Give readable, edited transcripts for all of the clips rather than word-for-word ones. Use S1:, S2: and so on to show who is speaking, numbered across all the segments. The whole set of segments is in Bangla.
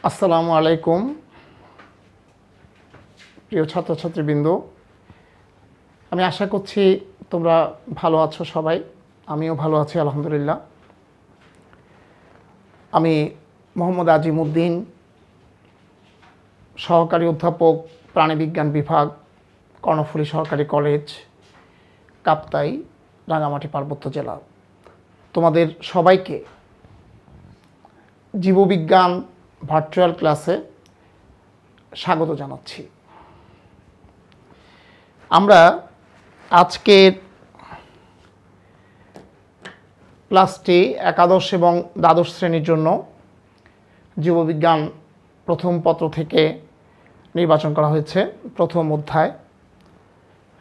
S1: আসসালামু আলাইকুম প্রিয় ছাত্রছাত্রীবৃন্দ। আমি আশা করছি তোমরা ভালো আছো সবাই। আমিও ভালো আছি আলহামদুলিল্লাহ। আমি মোহাম্মদ আজিমউদ্দিন, সহকারী অধ্যাপক, প্রাণীবিজ্ঞান বিভাগ, কর্ণফুলী সরকারি কলেজ, কাপ্তাই, রাঙামাটি পার্বত্য জেলা। তোমাদের সবাইকে জীববিজ্ঞান ভার্চুয়াল ক্লাসে স্বাগত জানাচ্ছি। আমরা আজকের ক্লাসটি একাদশ এবং দ্বাদশ শ্রেণীর জন্য জীববিজ্ঞান প্রথম পত্র থেকে নির্বাচন করা হয়েছে। প্রথম অধ্যায়,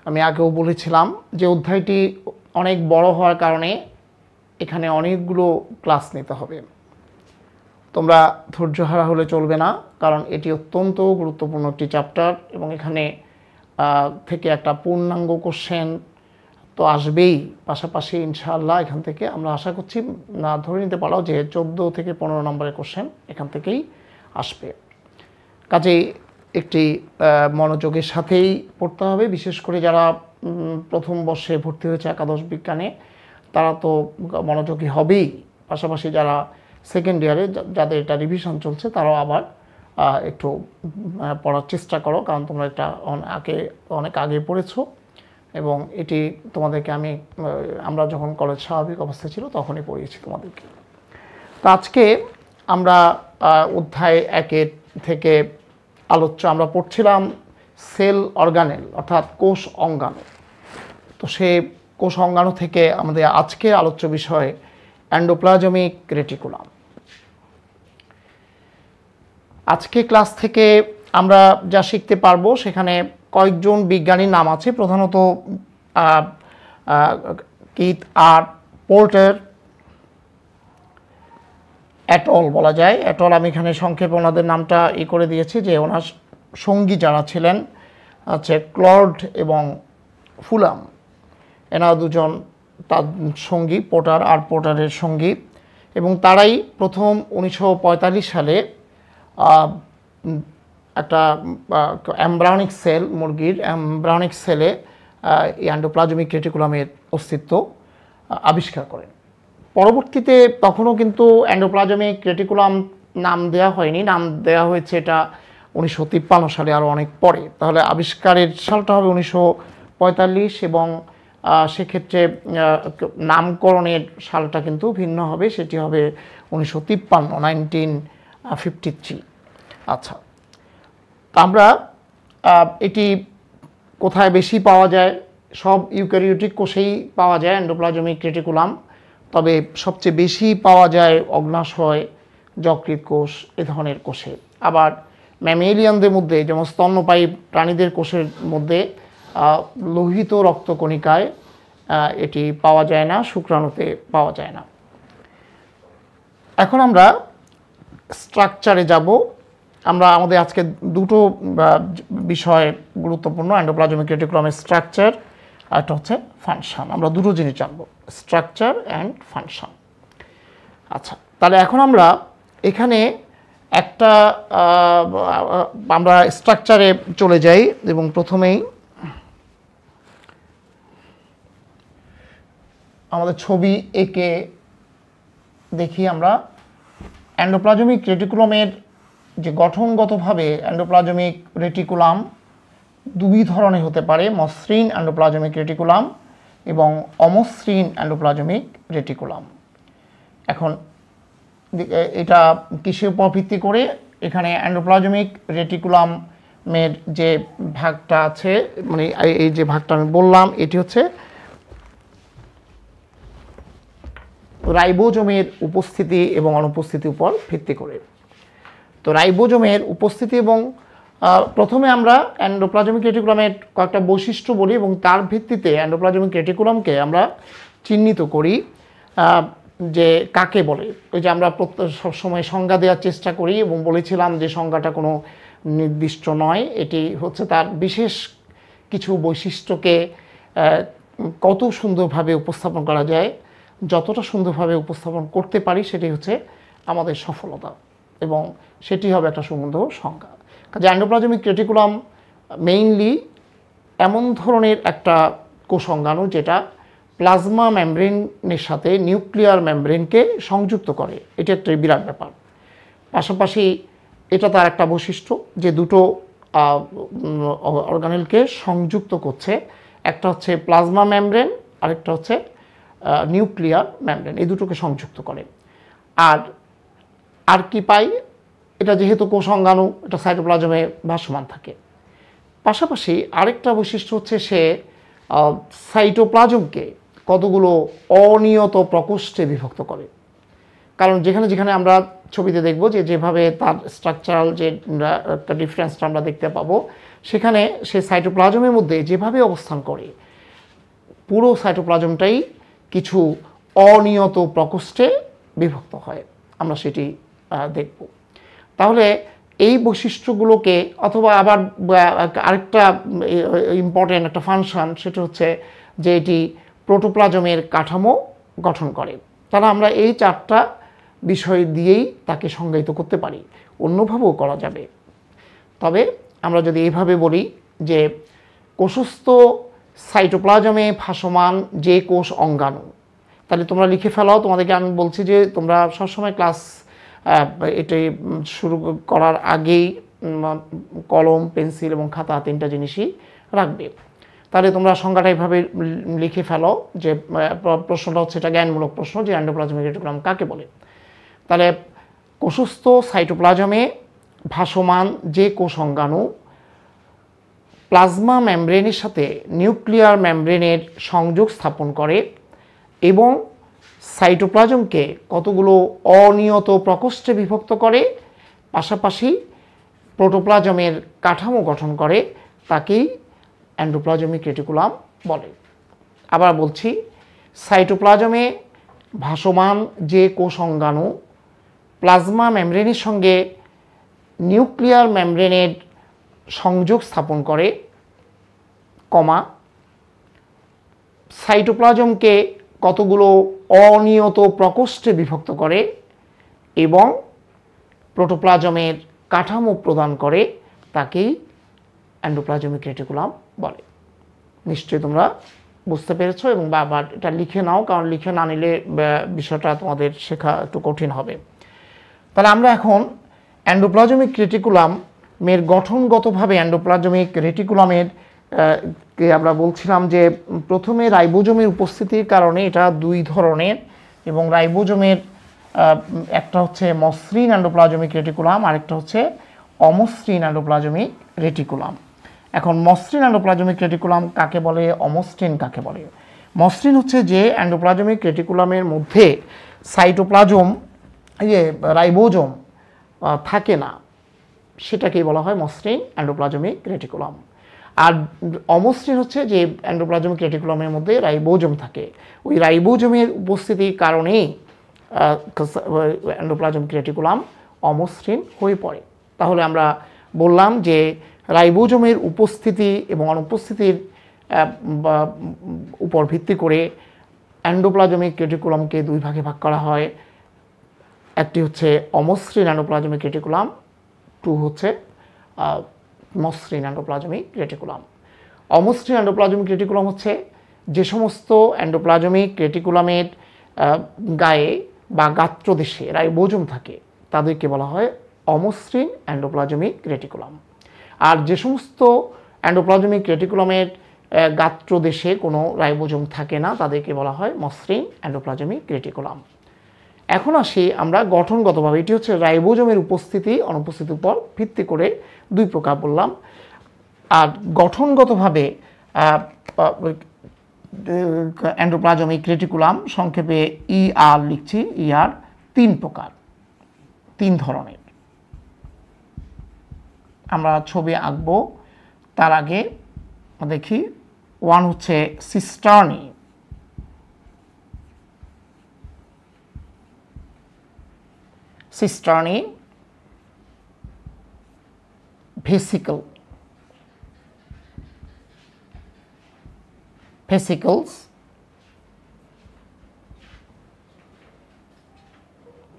S1: আমি আগেও বলেছিলাম যে অধ্যায়টি অনেক বড় হওয়ার কারণে এখানে অনেকগুলো ক্লাস নিতে হবে। তোমরা ধৈর্যহারা হলে চলবে না, কারণ এটি অত্যন্ত গুরুত্বপূর্ণ একটি চ্যাপ্টার এবং এখানে থেকে একটা পূর্ণাঙ্গ কোশ্চেন তো আসবেই। পাশাপাশি ইনশাআল্লাহ এখান থেকে আমরা আশা করছি ধরে নিতে পারো যে 14 থেকে 15 নম্বরের কোশ্চেন এখান থেকেই আসবে। কাজেই একটি মনোযোগের সাথেই পড়তে হবে। বিশেষ করে যারা প্রথম বর্ষে ভর্তি হয়েছে একাদশ বিজ্ঞানে তারা তো মনোযোগী হবেই। পাশাপাশি যারা সেকেন্ড ইয়ারে যাদের এটা রিভিশন চলছে তারাও আবার একটু পড়ার চেষ্টা করো, কারণ তোমরা এটা অনেক আগে পড়েছো এবং এটি তোমাদেরকে আমরা যখন কলেজ স্বাভাবিক অবস্থা ছিল তখনই পড়িয়েছি তোমাদেরকে। তো আজকে আমরা অধ্যায় 1 থেকে আমরা পড়ছিলাম সেল অর্গানেল অর্থাৎ কোষ অঙ্গাণু। তো সে কোষ অঙ্গাণু থেকে আমাদের আজকে আলোচ্য বিষয় এন্ডোপ্লাজমিক রেটিকুলাম। আজকে ক্লাস থেকে আমরা যা শিখতে পারবো সেখানে কয়েকজন বিজ্ঞানীর নাম আছে, প্রধানত কিথ আর পোর্টার অ্যাটল বলা যায়। অ্যাটল আমি এখানে সংক্ষেপে ওনাদের নামটা করে দিয়েছি, যে ওনার সঙ্গী যারা ছিলেন হচ্ছে ক্লড এবং ফুলাম। এনারা দুজন তার সঙ্গী, পোর্টার আর পোর্টারের সঙ্গী, এবং তারাই প্রথম 1945 সালে একটা এমব্রায়োনিক সেল, মুরগির এমব্রায়োনিক সেলে এন্ডোপ্লাজমিক রেটিকুলামের অস্তিত্ব আবিষ্কার করেন। পরবর্তীতে তখনও কিন্তু এন্ডোপ্লাজমিক রেটিকুলাম নাম দেওয়া হয়নি, নাম দেওয়া হয়েছে এটা 1953 সালে, আরও অনেক পরে। তাহলে আবিষ্কারের সালটা হবে 1945 এবং সেক্ষেত্রে নামকরণের সালটা কিন্তু ভিন্ন হবে, সেটি হবে 1953। আচ্ছা, আমরা এটি কোথায় বেশি পাওয়া যায়? সব ইউক্যারিওটিক কোষেই পাওয়া যায় এন্ডোপ্লাজমিক রেটিকুলাম, তবে সবচেয়ে বেশি পাওয়া যায় অগ্নাশয়, যকৃৎ কোষ এ ধরনের কোষে। আবার ম্যামেলিয়ানদের মধ্যে, যেমন স্তন্যপায়ী প্রাণীদের কোষের মধ্যে লোহিত রক্তকণিকায় এটি পাওয়া যায় না, শুক্রাণুতে পাওয়া যায় না। এখন আমরা স্ট্রাকচারে যাব। আমাদের আজকে দুটো বিষয় গুরুত্বপূর্ণ, এন্ডোপ্লাজমিক রেটিকুলামের স্ট্রাকচার আর একটা হচ্ছে ফাংশন। আমরা দুটো জিনিস জানবো, স্ট্রাকচার অ্যান্ড ফাংশন। আচ্ছা, তাহলে এখন আমরা এখানে আমরা স্ট্রাকচারে চলে যাই এবং প্রথমেই আমাদের ছবি এঁকে দেখি আমরা এন্ডোপ্লাজমিক রেটিকুলামের যে গঠনগতভাবে এন্ডোপ্লাজমিক রেটিকুলাম দুই ধরনের হতে পারে, মসৃণ এন্ডোপ্লাজমিক রেটিকুলাম এবং অমসৃণ এন্ডোপ্লাজমিক রেটিকুলাম। এখন এটা কিসের উপর ভিত্তি করে? এখানে এন্ডোপ্লাজমিক রেটিকুলামের যে ভাগটা আছে, মানে এই যে ভাগটা আমি বললাম, এটি হচ্ছে রাইবোজোমের উপস্থিতি এবং অনুপস্থিতির উপর ভিত্তি করে। তো রাইবোজোমের উপস্থিতি এবং প্রথমে আমরা এন্ডোপ্লাজমিক রেটিকুলামের কয়েকটা বৈশিষ্ট্য বলি এবং তার ভিত্তিতে এন্ডোপ্লাজমিক রেটিকুলামকে আমরা চিহ্নিত করি যে কাকে বলে। ওই যে আমরা সবসময় সংজ্ঞা দেওয়ার চেষ্টা করি এবং বলেছিলাম যে সংজ্ঞাটা কোনো নির্দিষ্ট নয়, এটি হচ্ছে তার বিশেষ কিছু বৈশিষ্ট্যকে কত সুন্দরভাবে উপস্থাপন করা যায়, যতটা সুন্দরভাবে উপস্থাপন করতে পারি সেটি হচ্ছে আমাদের সফলতা। এবং সেটি হবে একটা সুবন্ধ সংখ্যা। কাজে এন্ডোপ্লাজমিক রেটিকুলাম মেইনলি এমন ধরনের একটা কোষ অঙ্গাণু যেটা প্লাজমা মেমব্রেনের সাথে নিউক্লিয়ার মেমব্রেনকে সংযুক্ত করে, এটি একটা বিরাট ব্যাপার। পাশাপাশি এটা তার একটা বৈশিষ্ট্য যে দুটো অর্গানেলকে সংযুক্ত করছে, একটা হচ্ছে প্লাজমা মেমব্রেন, আরেকটা হচ্ছে নিউক্লিয়ার মেমব্রেন, এই দুটোকে সংযুক্ত করে। আর কি পাই, এটা যেহেতু কোষ অঙ্গাণু, এটা সাইটোপ্লাজমে ভাসমান থাকে। পাশাপাশি আরেকটা বৈশিষ্ট্য হচ্ছে সে সাইটোপ্লাজমকে কতগুলো অনিয়ত প্রকোষ্ঠে বিভক্ত করে। কারণ যেখানে যেখানে আমরা ছবিতে দেখব যে যেভাবে তার স্ট্রাকচারাল যে একটা ডিফারেন্সটা আমরা দেখতে পাবো, সেখানে সে সাইটোপ্লাজমের মধ্যে যেভাবে অবস্থান করে পুরো সাইটোপ্লাজমটাই কিছু অনিয়ত প্রকোষ্ঠে বিভক্ত হয়, আমরা সেটি দেখব। তাহলে এই বৈশিষ্ট্যগুলোকে, অথবা আবার আরেকটা ইম্পর্টেন্ট একটা ফাংশন, সেটা হচ্ছে যে এটি প্রোটোপ্লাজমের কাঠামো গঠন করে। তাহলে আমরা এই চারটা বিষয় দিয়েই তাকে সংজ্ঞায়িত করতে পারি, অন্যভাবেও করা যাবে। তবে আমরা যদি এইভাবে বলি যে কোষস্থ সাইটোপ্লাজমে ভাসমান যে কোষ অঙ্গাণু, তাহলে তোমরা লিখে ফেলাও। তোমাদেরকে আমি বলছি যে তোমরা সবসময় ক্লাস এটি শুরু করার আগেই কলম, পেন্সিল এবং খাতা তিনটা জিনিসই রাখবে। তাহলে তোমরা সংজ্ঞাটা এইভাবে লিখে ফেলো যে প্রশ্নটা হচ্ছে এটা জ্ঞানমূলক প্রশ্ন, যে এন্ডোপ্লাজমিক রেটিকুলাম কাকে বলে। তাহলে কোষস্থ সাইটোপ্লাজমে ভাসমান যে কোষ অঙ্গাণু প্লাজমা মেমব্রেনের সাথে নিউক্লিয়ার মেমব্রেনের সংযোগ স্থাপন করে এবং সাইটোপ্লাজমকে কতগুলো অনিয়ত প্রকোষ্ঠে বিভক্ত করে, পাশাপাশি প্রোটোপ্লাজমের কাঠামো গঠন করে, তাকেই এন্ডোপ্লাজমিক রেটিকুলাম বলে। আবার বলছি, সাইটোপ্লাজমে ভাসমান যে কোষ অঙ্গাণু প্লাজমা মেমব্রেনের সঙ্গে নিউক্লিয়ার মেমব্রেনের সংযোগ স্থাপন করে, সাইটোপ্লাজমকে কতগুলো অনিয়ত প্রকোষ্ঠে বিভক্ত করে এবং প্রোটোপ্লাজমের কাঠামো প্রদান করে, তাকেই এন্ডোপ্লাজমিক রেটিকুলাম বলে। নিশ্চয়ই তোমরা বুঝতে পেরেছো, এবং বারবার এটা লিখে নাও, কারণ লিখে না নিলে বিষয়টা তোমাদের শেখা একটু কঠিন হবে। তাহলে আমরা এখন এন্ডোপ্লাজমিক রেটিকুলামের গঠনগতভাবে এন্ডোপ্লাজমিক রেটিকুলামের কে আমরা বলছিলাম যে প্রথমে রাইবোজোমের উপস্থিতির কারণে এটা দুই ধরনের, এবং রাইবোজোমের একটা হচ্ছে মসৃণ এন্ডোপ্লাজমিক রেটিকুলাম, আরেকটা হচ্ছে অমসৃণ এন্ডোপ্লাজমিক রেটিকুলাম। এখন মসৃণ এন্ডোপ্লাজমিক রেটিকুলাম কাকে বলে, অমসৃণ কাকে বলে? মসৃণ হচ্ছে যে এন্ডোপ্লাজমিক রেটিকুলামের মধ্যে সাইটোপ্লাজম, রাইবোজোম থাকে না, সেটাকেই বলা হয় মসৃণ এন্ডোপ্লাজমিক রেটিকুলাম। আর অমসৃণ হচ্ছে যে এন্ডোপ্লাজমিক রেটিকুলামের মধ্যে রাইবোজোম থাকে, ওই রাইবোজোমের উপস্থিতির কারণেই এন্ডোপ্লাজমিক রেটিকুলাম অমসৃণ হয়ে পড়ে। তাহলে আমরা বললাম যে রাইবোজোমের উপস্থিতি এবং অনুপস্থিতির উপর ভিত্তি করে এন্ডোপ্লাজমিক রেটিকুলামকে দুই ভাগে ভাগ করা হয়। একটি হচ্ছে অমসৃণ এন্ডোপ্লাজমিক রেটিকুলাম, টু হচ্ছে মসৃণ এন্ডোপ্লাজমিক রেটিকুলাম। অমসৃণ এন্ডোপ্লাজমিক রেটিকুলাম হচ্ছে যে সমস্ত এন্ডোপ্লাজমিক রেটিকুলামের গায়ে বা গাত্রদেশে রাইবোজোম থাকে, তাদেরকে বলা হয় অমসৃণ এন্ডোপ্লাজমিক রেটিকুলাম। আর যে সমস্ত এন্ডোপ্লাজমিক রেটিকুলামের গাত্রদেশে কোনো রাইবোজোম থাকে না, তাদেরকে বলা হয় মসৃণ এন্ডোপ্লাজমিক রেটিকুলাম। এখন আসি আমরা গঠনগতভাবে, এটি হচ্ছে রাইবোজোমের উপস্থিতি অনুপস্থিতির উপর ভিত্তি করে দুই প্রকার বললাম। আর গঠনগতভাবে এন্ডোপ্লাজমিক রেটিকুলাম, সংক্ষেপে ER লিখছি, ER তিন প্রকার, তিন ধরনের। আমরা ছবি আঁকবো, তার আগে দেখি। ওয়ান হচ্ছে সিস্টার্নি, সিস্টার্নি, ভেসিকল, ভেসিকলস,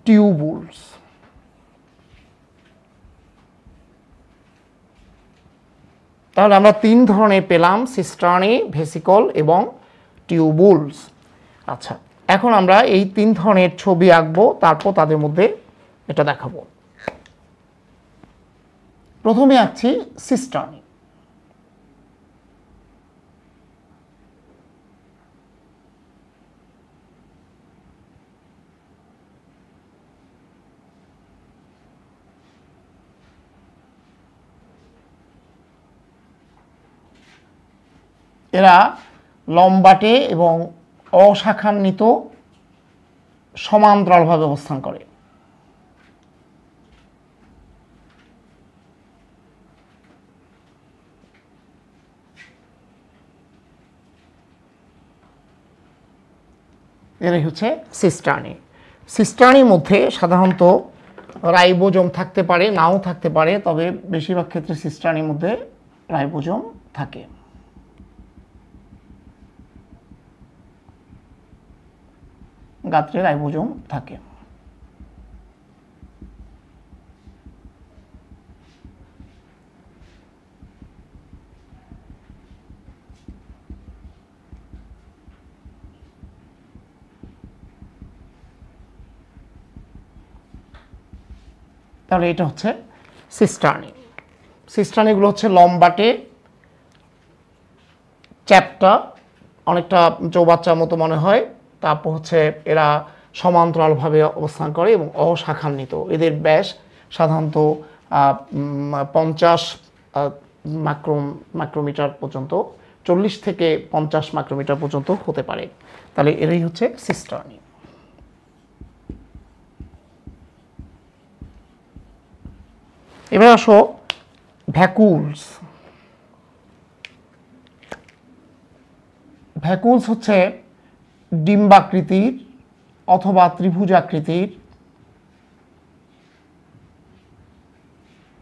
S1: টিউবুলস। তাহলে আমরা 3 ধরনের পেলাম, সিস্টার্নি, ভেসিকল এবং টিউবুলস। আচ্ছা, এখন আমরা এই 3 ধরনের ছবি আঁকবো, তারপর তাদের মধ্যে এটা দেখাবো। প্রথমে আঁকছি সিস্টার্নি। এরা লম্বাটে এবং অশাখান্বিত সমান্তরালভাবে অবস্থান করে। এরাই হচ্ছে সিস্টার্নি। সিস্টার্নির মধ্যে সাধারণত রাইবোজোম থাকতে পারে, নাও থাকতে পারে, তবে বেশিরভাগ ক্ষেত্রে সিস্টার্নির মধ্যে রাইবোজোম থাকে। গাত্রে রাইবোজোম থাকে। তাহলে এটা হচ্ছে সিস্টার্নি। সিস্টার্নিগুলো হচ্ছে লম্বাটে, চ্যাপ্টা, অনেকটা চৌবাচ্চার মতো মনে হয়। তারপর হচ্ছে এরা সমান্তরালভাবে অবস্থান করে এবং অশাখান্বিত। এদের ব্যাস সাধারণত 50 মাইক্রোমিটার পর্যন্ত, 40 থেকে 50 মাইক্রোমিটার পর্যন্ত হতে পারে। তাহলে এরাই হচ্ছে সিস্টার্নি। এবার আসো ভ্যাকুলস। ভ্যাকুলস হচ্ছে ডিম্বাকৃতির অথবা ত্রিভুজাকৃতির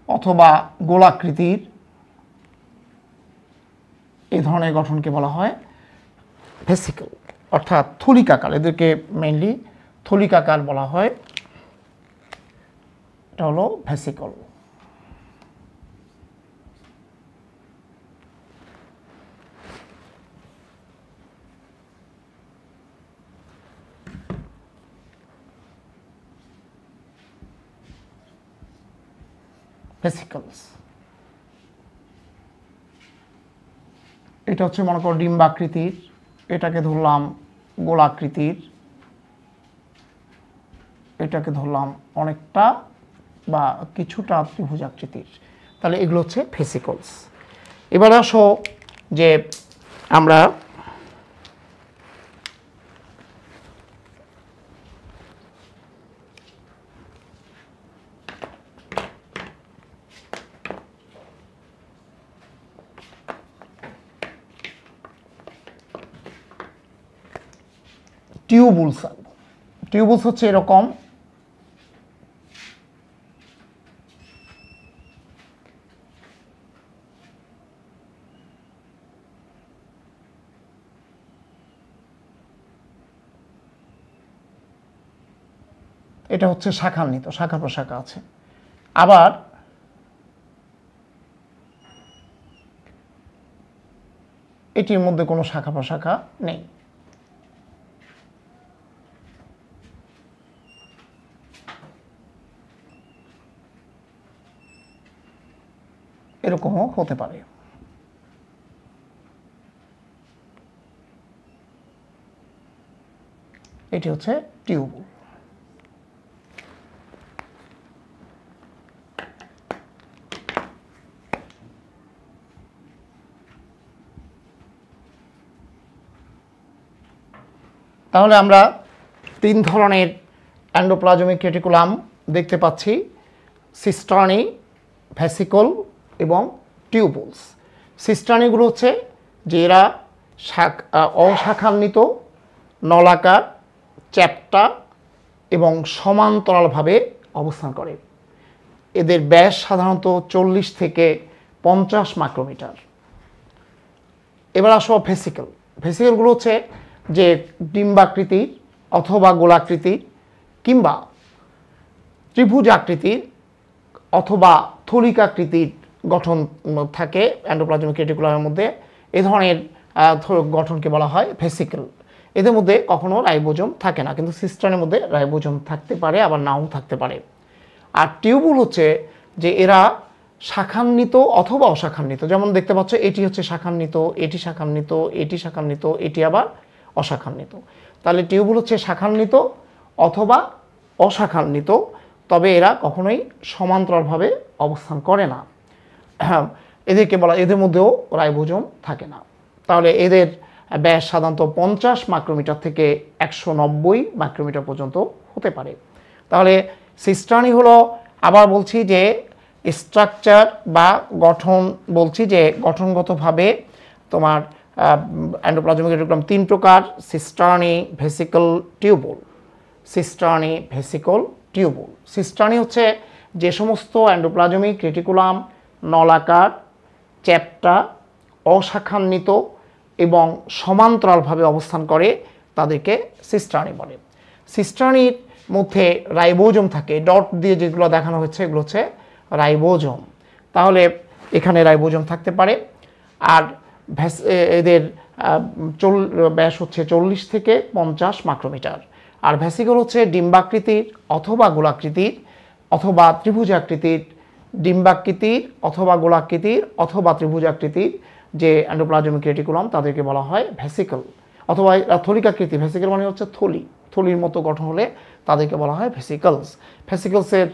S1: অথবা গোলাকৃতির এই ধরনের গঠনকে বলা হয় ভেসিকল, অর্থাৎ থলিকাকার। এদেরকে মেইনলি থলিকাকার বলা হয়। এটা হলো ভেসিকল। ভেসিকলস এটা হচ্ছে মনে করো ডিম্বাকৃতির, এটাকে ধরলাম গোলাকৃতির, এটাকে ধরলাম অনেকটা বা কিছুটা ত্রিভুজাকৃতির। তাহলে এগুলো হচ্ছে ভেসিকলস। এবার আসো যে আমরা টিউবুলস আঁকবো। টিউবুলস হচ্ছে এরকম, এটা হচ্ছে শাখান্বিত, শাখা প্রশাখা আছে। আবার এটির মধ্যে কোনো শাখা প্রশাখা নেই। এরকমও হতে পারে। এটি হচ্ছে টিউবুল। তাহলে আমরা 3 ধরনের এন্ডোপ্লাজমিক রেটিকুলাম দেখতে পাচ্ছি, সিস্টার্নি, ভেসিকল এবং টিউবুলস। সিস্টার্নিগুলো হচ্ছে যে এরা অশাখান্বিত, নলাকার, চ্যাপ্টা এবং সমান্তরালভাবে অবস্থান করে। এদের ব্যাস সাধারণত 40 থেকে 50 মাইক্রোমিটার। এবার আসো ভেসিকল। ভেসিকলগুলো হচ্ছে যে ডিম্বাকৃতির অথবা গোলাকৃতির কিংবা ত্রিভুজাকৃতির অথবা থলিকাকৃতির গঠন থাকে এন্ডোপ্লাজমিক রেটিকুলামের মধ্যে। এই ধরনের গঠনকে বলা হয় ভেসিকল। এদের মধ্যে কখনো রাইবোজোম থাকে না, কিন্তু সিস্টার্নের মধ্যে রাইবোজোম থাকতে পারে, আবার নাও থাকতে পারে। আর টিউবুল হচ্ছে যে এরা শাখান্বিত অথবা অশাখান্বিত। যেমন দেখতে পাচ্ছ এটি হচ্ছে শাখান্বিত, এটি শাখান্বিত, এটি শাখান্বিত, এটি আবার অশাখান্বিত। তাহলে টিউবুল হচ্ছে শাখান্বিত অথবা অশাখান্বিত, তবে এরা কখনোই সমান্তরালভাবে অবস্থান করে না। এদেরকে বলা, এদের মধ্যেও রাইবোজোম থাকে না। তাহলে এদের ব্যাস সাধারণত 50 মাইক্রোমিটার থেকে 190 মাইক্রোমিটার পর্যন্ত হতে পারে। তাহলে সিস্টার্নি হলো, আবার বলছি যে স্ট্রাকচার বা গঠন, বলছি যে গঠনগতভাবে তোমার এন্ডোপ্লাজমিক রেটিকুলাম 3 প্রকার: সিস্টার্নি, ভেসিকল, টিউবুল। সিস্টার্নি, vesicle, tubule. সিস্টার্নি হচ্ছে যে সমস্ত এন্ডোপ্লাজমিক রেটিকুলাম নলাকার, চ্যাপ্টা, অশাখান্বিত এবং সমান্তরালভাবে অবস্থান করে তাদেরকে সিস্টার্নি বলে। সিস্টার্নির মধ্যে রাইবোজোম থাকে, ডট দিয়ে যেগুলো দেখানো হচ্ছে এগুলো হচ্ছে রাইবোজোম। তাহলে এখানে রাইবোজোম থাকতে পারে। আর এদের ব্যাস হচ্ছে 40 থেকে 50 মাইক্রোমিটার। আর ভেসিকল হচ্ছে ডিম্বাকৃতির অথবা গোলাকৃতির অথবা ত্রিভুজাকৃতির, ডিম্বাকৃতির অথবা গোলাকৃতির অথবা ত্রিভুজাকৃতির যে এন্ডোপ্লাজমিক রেটিকুলাম তাদেরকে বলা হয় ভেসিকল। অথবা থলিকাকৃতি, ভেসিকল মানে হচ্ছে থলি, থলির মতো গঠন হলে তাদেরকে বলা হয় ভেসিকলস। ভেসিকলসের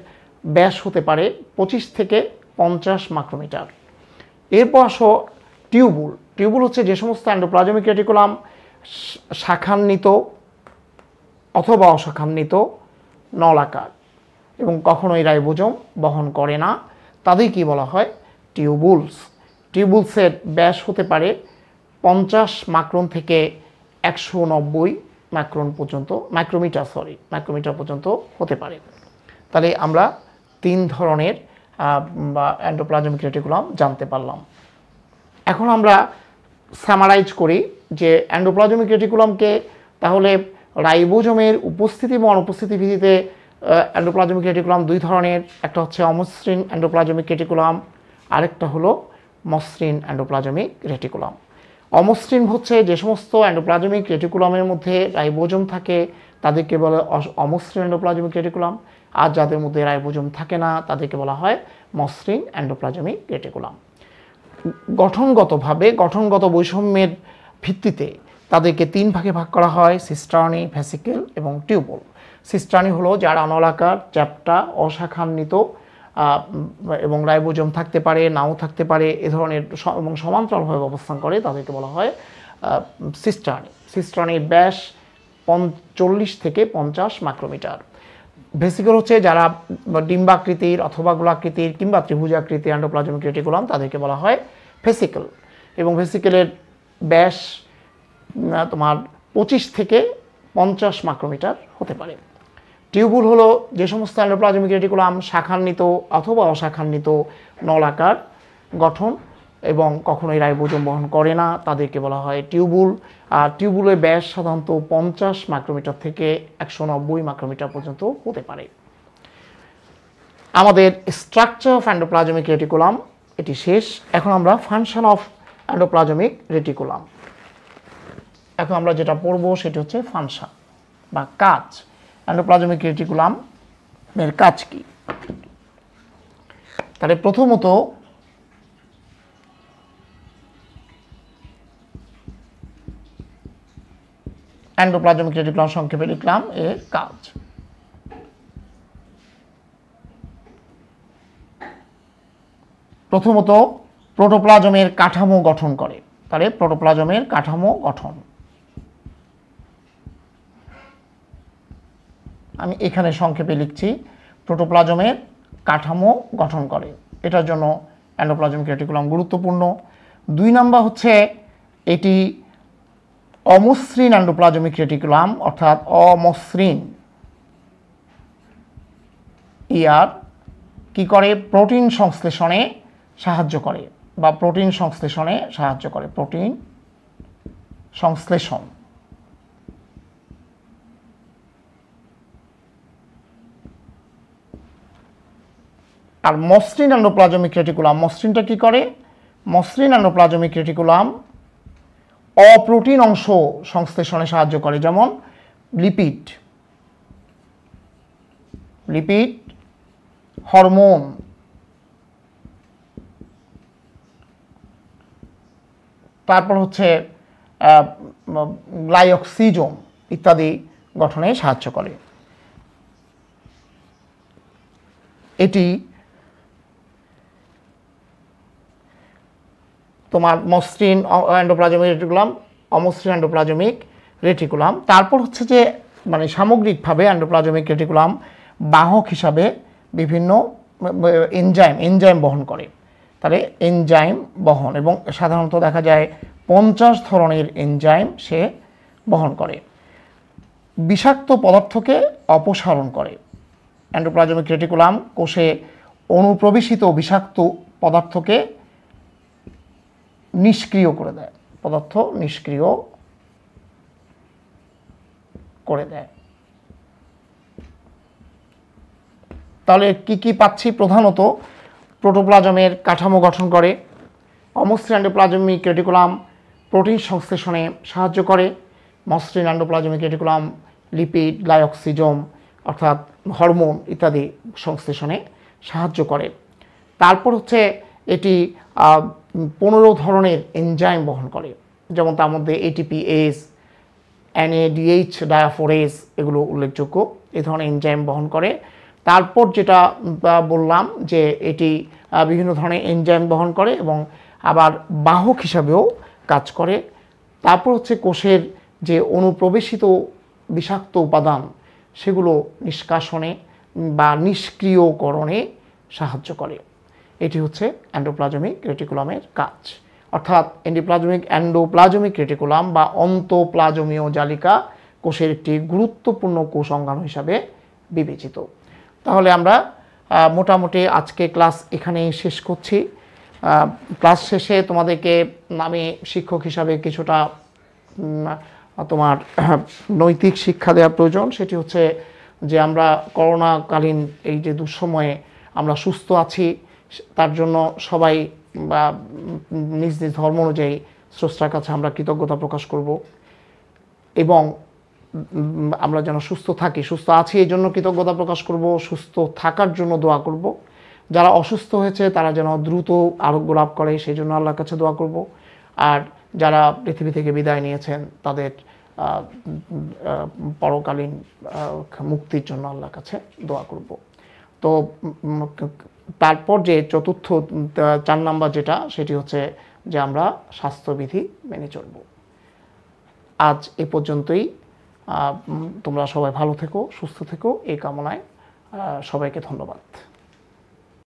S1: ব্যাস হতে পারে 25 থেকে 50 মাইক্রোমিটার। এরপর আসো টিউবুল। টিউবুল হচ্ছে যে সমস্ত এন্ডোপ্লাজমিক রেটিকুলাম শাখান্বিত অথবা অশাখান্বিত, নলাকার এবং কখনোই রাইবোজোম বহন করে না, তাদের কি বলা হয় টিউবুলস। টিউবুলসের ব্যাস হতে পারে 50 মাইক্রন থেকে 190 মাইক্রন পর্যন্ত, মাইক্রোমিটার পর্যন্ত হতে পারে। তাহলে আমরা 3 ধরনের এন্ডোপ্লাজমিক রেটিকুলাম জানতে পারলাম। এখন আমরা সামারাইজ করি যে এন্ডোপ্লাজমিক রেটিকুলামকে তাহলে রাইবোজোমের উপস্থিতি এবং অনুপস্থিতির ভিত্তিতে এন্ডোপ্লাজমিক রেটিকুলাম 2 ধরনের, একটা হচ্ছে অমসৃণ এন্ডোপ্লাজমিক রেটিকুলাম, আরেকটা হলো মসৃণ এন্ডোপ্লাজমিক রেটিকুলাম। অমসৃণ হচ্ছে যে সমস্ত এন্ডোপ্লাজমিক রেটিকুলামের মধ্যে রাইবোজোম থাকে তাদেরকে বলে অমসৃণ এন্ডোপ্লাজমিক রেটিকুলাম, আর যাদের মধ্যে রাইবোজোম থাকে না তাদেরকে বলা হয় মসৃণ এন্ডোপ্লাজমিক রেটিকুলাম। গঠনগত বৈষম্যের ভিত্তিতে তাদেরকে 3 ভাগে ভাগ করা হয়: সিস্টার্নি, ভেসিকল এবং টিউবুল। সিস্টার্নি হলো যারা নলাকার, চ্যাপ্টা, অশাখান্বিত এবং রাইবোজোম থাকতে পারে, নাও থাকতে পারে, এ ধরনের এবং সমান্তরালভাবে অবস্থান করে তাদেরকে বলা হয় সিস্টার্নি। সিস্টার্নির ব্যাস 40 থেকে 50 মাইক্রোমিটার। ভেসিকল হচ্ছে যারা ডিম্বাকৃতির অথবা গোলাকৃতির কিংবা ত্রিভুজাকৃতির এন্ডোপ্লাজমিক রেটিকুলাম তাদেরকে বলা হয় ভেসিকল, এবং ভেসিকলের ব্যাস তোমার 25 থেকে 50 মাইক্রোমিটার হতে পারে। টিউবুল হলো যে সমস্ত এন্ডোপ্লাজমিক রেটিকুলাম শাখান্বিত অথবা অশাখান্বিত, নলাকার গঠন এবং কখনোই রাইবোজোম বহন করে না, তাদেরকে বলা হয় টিউবুল। আর টিউবুলের ব্যাস সাধারণত 50 মাইক্রোমিটার থেকে 190 মাইক্রোমিটার পর্যন্ত হতে পারে। আমাদের স্ট্রাকচার অফ এন্ডোপ্লাজমিক রেটিকুলাম এটি শেষ। এখন আমরা ফাংশন অফ এন্ডোপ্লাজমিক রেটিকুলাম, এখন আমরা যেটা পড়ব সেটি হচ্ছে ফাংশন বা কাজ। এন্ডোপ্লাজমিক রেটিকুলাম এর কাজ কি? তাহলে প্রথমত এন্ডোপ্লাজমিক রেটিকুলাম সংক্ষেপে লিখলাম এর কাজ। প্রথমত প্রোটোপ্লাজমের কাঠামো গঠন করে। তাহলে প্রোটোপ্লাজমের কাঠামো গঠন, আমি এখানে সংক্ষেপে লিখছি প্রোটোপ্লাজমের কাঠামো গঠন করে। এটার জন্য এন্ডোপ্লাজমিক রেটিকুলাম গুরুত্বপূর্ণ। 2 নাম্বার হচ্ছে এটি অমসৃণ এন্ডোপ্লাজমিক রেটিকুলাম, অর্থাৎ অমসৃণ। কি করে? প্রোটিন সংশ্লেষণে সাহায্য করে বা প্রোটিন সংশ্লেষণে সাহায্য করে, প্রোটিন সংশ্লেষণ। আর মসৃণ এন্ডোপ্লাজমিক রেটিকুলাম, মসৃণটা কি করে? মসৃণ এন্ডোপ্লাজমিক রেটিকুলাম অপ্রোটিন অংশ সংশ্লেষণে সাহায্য করে, যেমন লিপিড, হরমোন, তারপর হচ্ছে গ্লাইকোজোম ইত্যাদি গঠনে সাহায্য করে। এটি তোমার মসৃণ এন্ডোপ্লাজমিক রেটিকুলাম, অমসৃণ এন্ডোপ্লাজমিক রেটিকুলাম। তারপর হচ্ছে যে মানে সামগ্রিকভাবে এন্ডোপ্লাজমিক রেটিকুলাম বাহক হিসাবে বিভিন্ন এনজাইম বহন করে। তাহলে এনজাইম বহন, এবং সাধারণত দেখা যায় 50 ধরনের এনজাইম সে বহন করে। বিষাক্ত পদার্থকে অপসারণ করে। এন্ডোপ্লাজমিক রেটিকুলাম কোষে অনুপ্রবেশিত বিষাক্ত পদার্থকে নিষ্ক্রিয় করে দেয়, নিষ্ক্রিয় করে দেয়। তাহলে কি কি পাচ্ছি? প্রধানত প্রোটোপ্লাজমের কাঠামো গঠন করে। অমসৃণ এন্ডোপ্লাজমিক রেটিকুলাম প্রোটিন সংশ্লেষণে সাহায্য করে। মসৃণ এন্ডোপ্লাজমিক রেটিকুলাম লিপিড, গ্লাইকোজোম অর্থাৎ হরমোন ইত্যাদি সংশ্লেষণে সাহায্য করে। তারপর হচ্ছে এটি 15 ধরনের এনজাইম বহন করে, যেমন তার মধ্যে ATPase, NADH ডায়াফোরেজ এগুলো উল্লেখযোগ্য। এই ধরনের এনজাইম বহন করে। তারপর যেটা বললাম যে এটি বিভিন্ন ধরনের এনজাইম বহন করে এবং আবার বাহক হিসাবেও কাজ করে। তারপর হচ্ছে কোষের যে অনুপ্রবেশিত বিষাক্ত উপাদান সেগুলো নিষ্কাশনে বা নিষ্ক্রিয়করণে সাহায্য করে। এটি হচ্ছে এন্ডোপ্লাজমিক রেটিকুলামের কাজ। অর্থাৎ এন্ডোপ্লাজমিক রেটিকুলাম বা অন্তঃপ্লাজমীয় জালিকা কোষের একটি গুরুত্বপূর্ণ কোষ অঙ্গাণু হিসাবে বিবেচিত। তাহলে আমরা মোটামুটি আজকে ক্লাস এখানেই শেষ করছি। ক্লাস শেষে তোমাদেরকে আমি শিক্ষক হিসাবে কিছুটা তোমার নৈতিক শিক্ষা দেওয়া প্রয়োজন। সেটি হচ্ছে যে আমরা করোনাকালীন এই যে দুঃসময়ে আমরা সুস্থ আছি, তার জন্য সবাই বা নিজ নিজ ধর্ম অনুযায়ী স্রষ্টার কাছে আমরা কৃতজ্ঞতা প্রকাশ করব এবং আমরা যেন সুস্থ থাকি, সুস্থ আছি এই জন্য কৃতজ্ঞতা প্রকাশ করব, সুস্থ থাকার জন্য দোয়া করব। যারা অসুস্থ হয়েছে তারা যেন দ্রুত আরোগ্য লাভ করে সেই জন্য আল্লাহর কাছে দোয়া করব। আর যারা পৃথিবী থেকে বিদায় নিয়েছেন তাদের পরকালীন মুক্তির জন্য আল্লাহর কাছে দোয়া করব। তো তারপর যে চতুর্থ 4 নাম্বার যেটা, সেটি হচ্ছে যে আমরা স্বাস্থ্যবিধি মেনে চলব। আজ এ পর্যন্তই। তোমরা সবাই ভালো থেকো, সুস্থ থেকো এই কামনায় সবাইকে ধন্যবাদ।